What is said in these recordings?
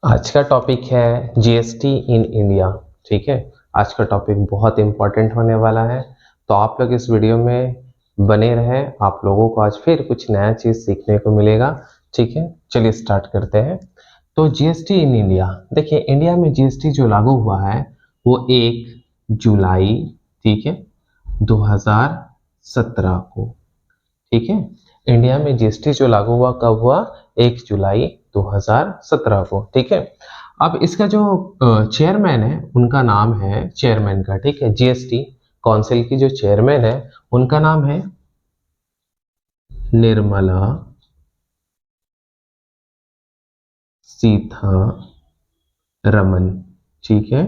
आज का टॉपिक है जीएसटी इन इंडिया। ठीक है, आज का टॉपिक बहुत इंपॉर्टेंट होने वाला है, तो आप लोग इस वीडियो में बने रहें। आप लोगों को आज फिर कुछ नया चीज सीखने को मिलेगा। ठीक है, चलिए स्टार्ट करते हैं। तो जीएसटी इन इंडिया, देखिए इंडिया में जीएसटी जो लागू हुआ है वो 1 जुलाई, ठीक है, 2017 को। ठीक है, इंडिया में जीएसटी जो लागू हुआ कब हुआ? 1 जुलाई 2017 को। ठीक है, अब इसका जो चेयरमैन है उनका नाम है, चेयरमैन का, ठीक है, जीएसटी काउंसिल की जो चेयरमैन है उनका नाम है निर्मला सीतारमन। ठीक है,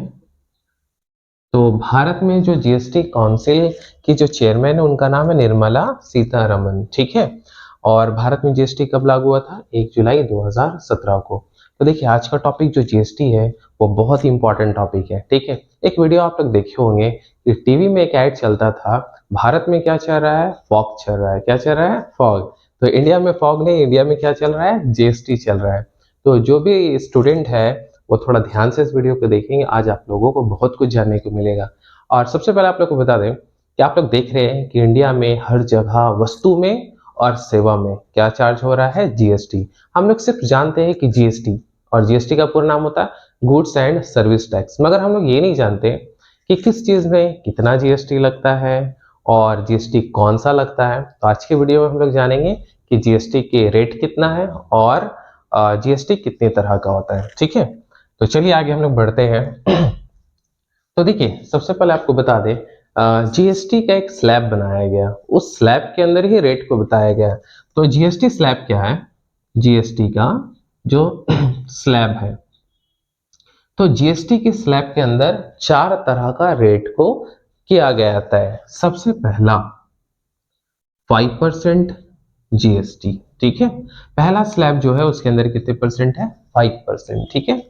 तो भारत में जो जीएसटी काउंसिल की जो चेयरमैन है उनका नाम है निर्मला सीतारमन। ठीक है, और भारत में जीएसटी कब लागू हुआ था? 1 जुलाई 2017 को। तो देखिए आज का टॉपिक जो जीएसटी है वो बहुत ही इंपॉर्टेंट टॉपिक है। ठीक है, एक वीडियो आप लोग देखे होंगे कि टीवी में एक ऐड चलता था, भारत में क्या चल रहा है? फॉग चल रहा है। क्या चल रहा है? फॉग। तो इंडिया में फॉग नहीं, इंडिया में क्या चल रहा है? जीएसटी चल रहा है। तो जो भी स्टूडेंट है वो थोड़ा ध्यान से इस वीडियो को देखेंगे, आज आप लोगों को बहुत कुछ जानने को मिलेगा। और सबसे पहले आप लोग को बता दें कि आप लोग देख रहे हैं कि इंडिया में हर जगह वस्तु में और सेवा में क्या चार्ज हो रहा है? जीएसटी। हम लोग सिर्फ जानते हैं कि जीएसटी, और जीएसटी का पूरा नाम होता है गुड्स एंड सर्विस टैक्स, मगर हम लोग ये नहीं जानते कि किस चीज में कितना जीएसटी लगता है और जीएसटी कौन सा लगता है। तो आज के वीडियो में हम लोग जानेंगे कि जीएसटी के रेट कितना है और जीएसटी कितने तरह का होता है। ठीक है, तो चलिए आगे हम लोग बढ़ते हैं। तो देखिए सबसे पहले आपको बता दें, जीएसटी का एक स्लैब बनाया गया, उस स्लैब के अंदर ही रेट को बताया गया। तो जीएसटी स्लैब क्या है? जीएसटी का जो स्लैब है, तो जीएसटी के स्लैब के अंदर 4 तरह का रेट को किया गया है। सबसे पहला 5% जीएसटी। ठीक है, पहला स्लैब जो है उसके अंदर कितने परसेंट है? 5%। ठीक है,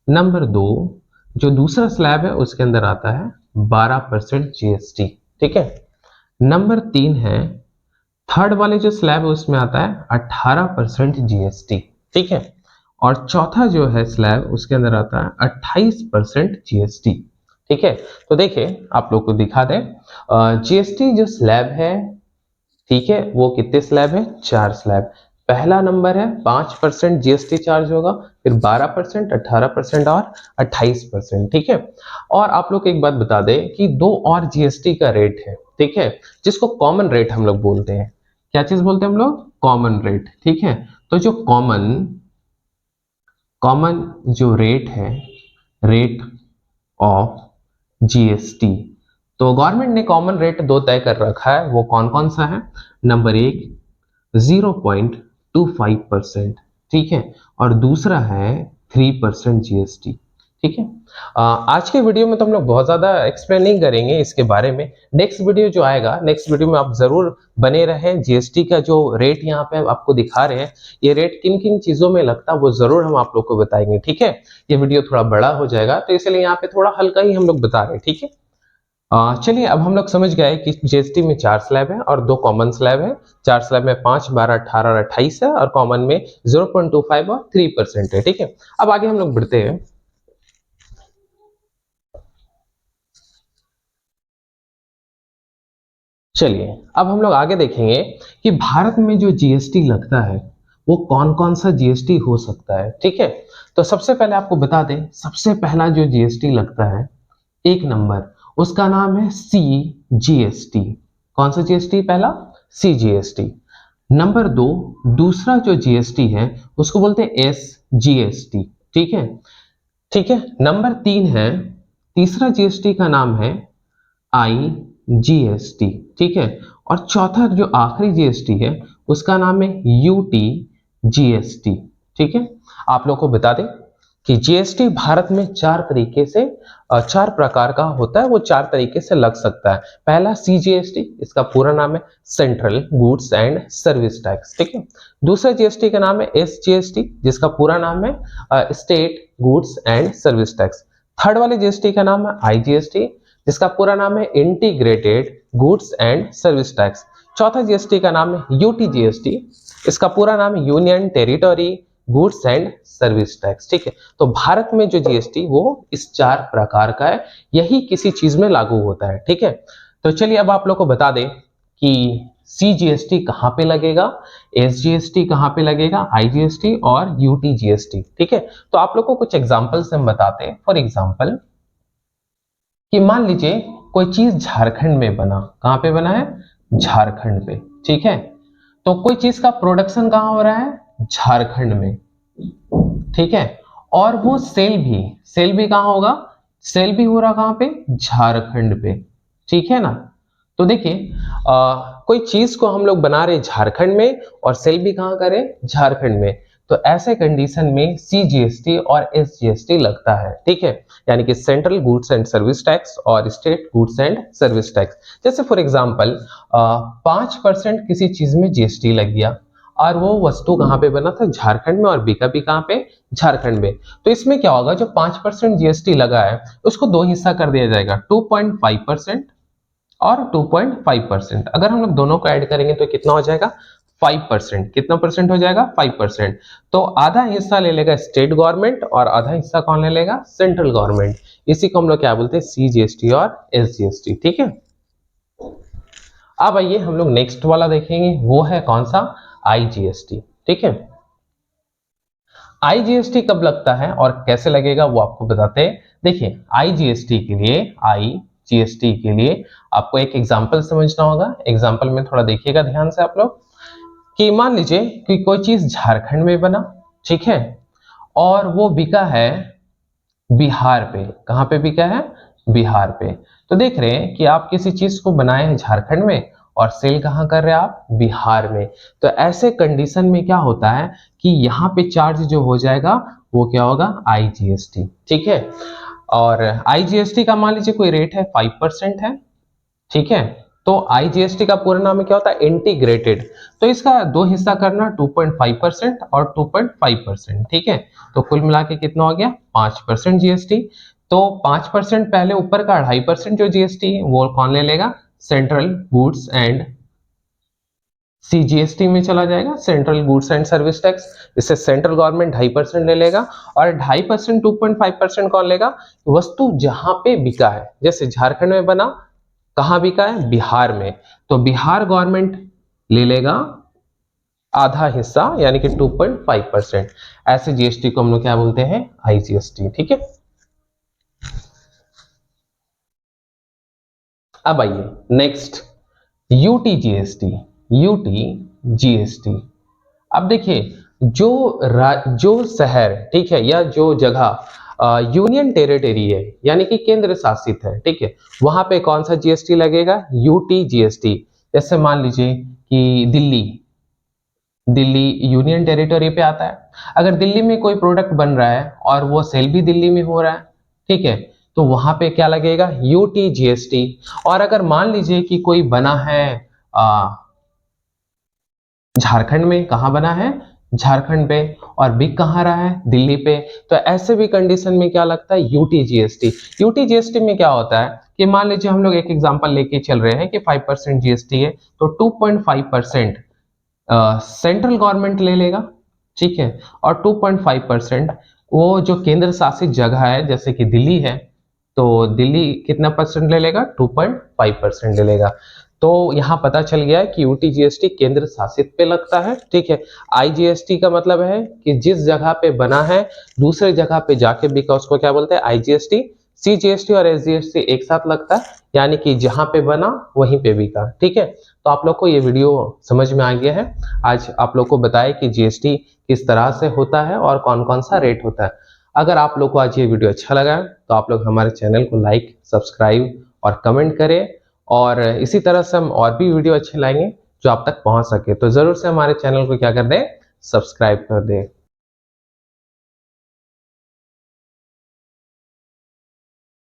नंबर 2 जो दूसरा स्लैब है उसके अंदर आता है 12% जीएसटी। ठीक है, नंबर 3 है, थर्ड वाले जो स्लैब है उसमें आता है 18% जीएसटी। ठीक है, और चौथा जो है स्लैब उसके अंदर आता है 28% जीएसटी। ठीक है, तो देखिए आप लोग को दिखा दें, जीएसटी जो स्लैब है, ठीक है, वो कितने स्लैब है? 4 स्लैब। पहला नंबर है 5% जीएसटी चार्ज होगा, फिर 12%, 18% और 28%। ठीक है, और आप लोग एक बात बता दें कि 2 और जीएसटी का रेट है, ठीक है, जिसको कॉमन रेट हम लोग बोलते हैं। क्या चीज बोलते हैं हम लोग? Common rate. ठीक है, तो जो कॉमन कॉमन जो रेट है, रेट ऑफ जीएसटी, तो गवर्नमेंट ने कॉमन रेट 2 तय कर रखा है। वो कौन कौन सा है? नंबर 1 0.25%, ठीक है, और दूसरा है 3% जीएसटी। ठीक है, आज के वीडियो में तो हम लोग बहुत ज्यादा एक्सप्लेन नहीं करेंगे इसके बारे में। नेक्स्ट वीडियो जो आएगा, नेक्स्ट वीडियो में आप जरूर बने रहें। जीएसटी का जो रेट यहाँ पे आपको दिखा रहे हैं, ये रेट किन किन चीजों में लगता है वो जरूर हम आप लोग को बताएंगे। ठीक है, ये वीडियो थोड़ा बड़ा हो जाएगा तो इसलिए यहाँ पे थोड़ा हल्का ही हम लोग बता रहे हैं। ठीक है, चलिए अब हम लोग समझ गए कि जीएसटी में 4 स्लैब है और 2 कॉमन स्लैब है। 4 स्लैब में 5, 12, 18 और 28 है, और कॉमन में 0.25 और 3% है। ठीक है, अब आगे हम लोग बढ़ते हैं। चलिए अब हम लोग आगे देखेंगे कि भारत में जो जीएसटी लगता है वो कौन कौन सा जीएसटी हो सकता है। ठीक है, तो सबसे पहले आपको बता दें, सबसे पहला जो जीएसटी लगता है, 1 नंबर, उसका नाम है सी जीएसटी। कौन सा जीएसटी? पहला सी जीएसटी। नंबर 2 दूसरा जो जीएसटी है उसको बोलते हैं एस जीएसटी। ठीक है, ठीक है, नंबर 3 है, तीसरा जीएसटी का नाम है आई जीएसटी। ठीक है, और चौथा जो आखिरी जीएसटी है उसका नाम है यूटी जीएसटी। ठीक है, आप लोग को बता दें कि जीएसटी भारत में 4 तरीके से 4 प्रकार का होता है, वो 4 तरीके से लग सकता है। पहला सीजीएसटी, इसका पूरा नाम है central goods and service tax. ठीक है, दूसरा जीएसटी का नाम है एसजीएसटी, जिसका पूरा नाम है state goods and service tax. Third वाले जीएसटी का नाम है आईजीएसटी, जिसका पूरा नाम है integrated goods and service tax. चौथा जीएसटी का नाम है यूटी जीएसटी, इसका पूरा नाम है union territory goods and service tax. ठीक है, तो भारत में जो जीएसटी वो इस 4 प्रकार का है, यही किसी चीज में लागू होता है। ठीक है, तो चलिए अब आप लोग को बता दें कि सीजीएसटी कहाँ पे लगेगा, एसजीएसटी कहाँ पे लगेगा, आईजीएसटी और यूटीजीएसटी। ठीक है, तो आप लोग को कुछ एग्जांपल से हम बताते हैं। फॉर एग्जांपल कि मान लीजिए कोई चीज झारखंड में बना, कहाँ पे बना है, झारखंड पे। ठीक है, तो कोई चीज का प्रोडक्शन कहाँ हो रहा है, झारखंड में। ठीक है, और वो सेल भी कहाँ होगा, सेल भी हो रहा कहाँ पे, झारखंड पे। ठीक है ना, तो देखिए कोई चीज को हम लोग बना रहे झारखंड में और सेल भी कहाँ करें, झारखंड में, तो ऐसे कंडीशन में सीजीएसटी और एसजीएसटी लगता है। ठीक है, यानी कि central goods and service tax और state goods and service tax. जैसे फॉर एग्जांपल 5% किसी चीज में जीएसटी लग गया और वो वस्तु कहाँ पे बना था, झारखंड में, और बिका भी कहाँ पे, झारखंड में। तो इसमें क्या होगा, जो 5% जीएसटी लगा है उसको दो हिस्सा कर दिया जाएगा, 2.5% और 2.5%। अगर हम लोग दोनों को ऐड करेंगे तो कितना हो जाएगा, 5%। कितना परसेंट हो जाएगा, 5%। तो आधा हिस्सा ले लेगा स्टेट गवर्नमेंट और आधा हिस्सा कौन ले लेगा, सेंट्रल गवर्नमेंट। इसी को हम लोग क्या बोलते हैं, सीजीएसटी और एसजीएसटी। ठीक है, अब आइए हम लोग नेक्स्ट वाला देखेंगे, वो है कौन सा, आईजीएसटी। ठीक है, आईजीएसटी कब लगता है और कैसे लगेगा वो आपको बताते हैं। देखिए आईजीएसटी के लिए, आईजीएसटी के लिए आपको एक एग्जांपल समझना होगा। एग्जांपल में थोड़ा देखिएगा ध्यान से आप लोग, कि मान लीजिए कि कोई चीज झारखंड में बना, ठीक है, और वो बिका है बिहार पे। कहां पे बिका है, बिहार पे। तो देख रहे हैं कि आप किसी चीज को बनाए हैं झारखंड में और सेल कहां कर रहे हैं आप, बिहार में। तो ऐसे कंडीशन में क्या होता है कि यहाँ पे चार्ज जो हो जाएगा वो क्या होगा, आईजीएसटी। ठीक है, और आईजीएसटी का मान लीजिए कोई रेट है 5% है। ठीक है, तो आईजीएसटी का पूरा नाम क्या होता है, इंटीग्रेटेड। तो इसका दो हिस्सा करना, 2.5% और 2.5%। ठीक है, तो कुल मिला के कितना हो गया, 5% जीएसटी। तो 5% पहले ऊपर का 2.5% जो जीएसटी है वो कौन ले लेगा, सेंट्रल गुड्स एंड सीजीएसटी में चला जाएगा, central goods and service tax. इससे सेंट्रल गवर्नमेंट 2.5% ले लेगा और 2.5% 2.5% कौन लेगा, वस्तु जहां पे बिका है। जैसे झारखंड में बना, कहां बिका है, बिहार में, तो बिहार गवर्नमेंट ले लेगा आधा हिस्सा यानी कि 2.5%। ऐसे जीएसटी को हम लोग क्या बोलते हैं, आईजीएसटी। ठीक है, अब आइए नेक्स्ट, यूटीजीएसटी। यूटीजीएसटी, अब देखिए जो शहर, ठीक है, या जो जगह यूनियन टेरिटरी है यानी कि केंद्र शासित है, ठीक है, वहां पे कौन सा जीएसटी लगेगा, यूटीजीएसटी। जैसे मान लीजिए कि दिल्ली यूनियन टेरिटरी पे आता है। अगर दिल्ली में कोई प्रोडक्ट बन रहा है और वो सेल भी दिल्ली में हो रहा है, ठीक है, तो वहां पे क्या लगेगा, यूटीजीएसटी। और अगर मान लीजिए कि कोई बना है झारखंड में, कहां बना है, झारखंड पे, और बिक कहां रहा है, दिल्ली पे, तो ऐसे भी कंडीशन में क्या लगता है, यूटीजीएसटी। यूटीजीएसटी में क्या होता है कि मान लीजिए हम लोग एक एग्जांपल लेके चल रहे हैं कि 5% जीएसटी है, तो 2.5% सेंट्रल गवर्नमेंट ले लेगा। ठीक है, और 2.5% वो जो केंद्र शासित जगह है जैसे कि दिल्ली है, तो दिल्ली कितना परसेंट ले लेगा, 2.5% ले लेगा। तो यहां पता चल गया है कि यूटीजीएसटी केंद्र शासित पे लगता है। ठीक है, आईजीएसटी का मतलब है कि जिस जगह पे बना है दूसरे जगह पे जाके बिका, उसको क्या बोलते हैं, आईजीएसटी। सीजीएसटी और एसजीएसटी एक साथ लगता है, यानी कि जहां पे बना वहीं पे बिका। ठीक है, तो आप लोग को ये वीडियो समझ में आ गया है। आज आप लोग को बताया कि जीएसटी किस तरह से होता है और कौन कौन सा रेट होता है। अगर आप लोग को आज ये वीडियो अच्छा लगा है तो आप लोग हमारे चैनल को लाइक, सब्सक्राइब और कमेंट करें, और इसी तरह से हम और भी वीडियो अच्छे लाएंगे जो आप तक पहुंच सके। तो जरूर से हमारे चैनल को क्या कर दें, सब्सक्राइब कर दें।